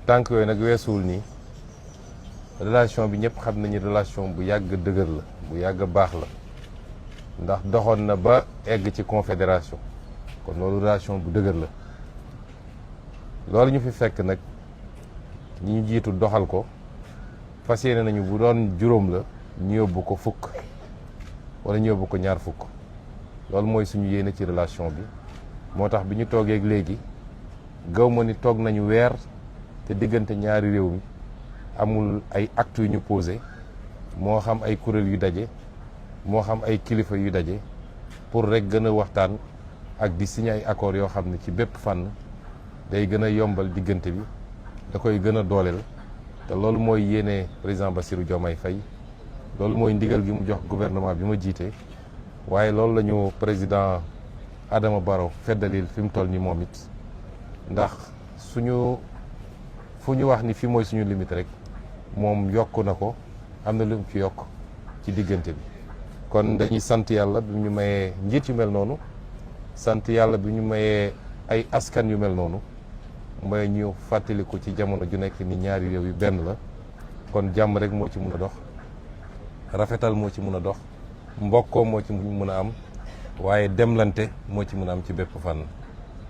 tànk yooyu nag weesuwul nii relation bi ñëpp xam nañu relation bu yàgg dëgër la bu yàgg baax la ndax doxoon na ba egg ci confédération kon loolu relation bu dëgër la loolu ñu fi fekk nag ñi ñu jiitu doxal ko fas yéene nañu bu doon juróom la ñu yóbbu ko fukk wala ñu yóbbu ko ñaar fukk loolu mooy suñu yéene ci relation bi moo tax bi ñu toogeeg léegi gaw ma ni toog nañu weer te diggante ñaari réew mi amul ay actes yu ñu posé moo xam ay kuréel yu daje moo xam ay kilifa yu daje pour rek gën a waxtaan ak di signé ay accords yoo xam ne ci bépp fànn day gën a yombal diggante bi da koy gën a dooleel te loolu mooy yéene président Bassirou Diomaye Faye loolu mooy ndigal gi mu jox gouvernement bi ma jiite waaye loolu la ñu président Adama Barrow feddalil fi mu toll nii moom it ndax fu ñu wax ni fi mooy suñu limite rek moom yokk na ko am na lu mu ci yokk ci diggante bi kon dañuy sant yàlla bi ñu mayee njiit yu mel noonu sant yàlla bi ñu mayee ay askan yu mel noonu mooy ñu fàttaliku ci jamono ju nekk ni ñaari réew yu benn la kon jàmm rek moo ci mun a dox rafetal moo ci mun a dox mbokkoo moo ci mun a am waaye demlante moo ci mun a am ci bépp fànn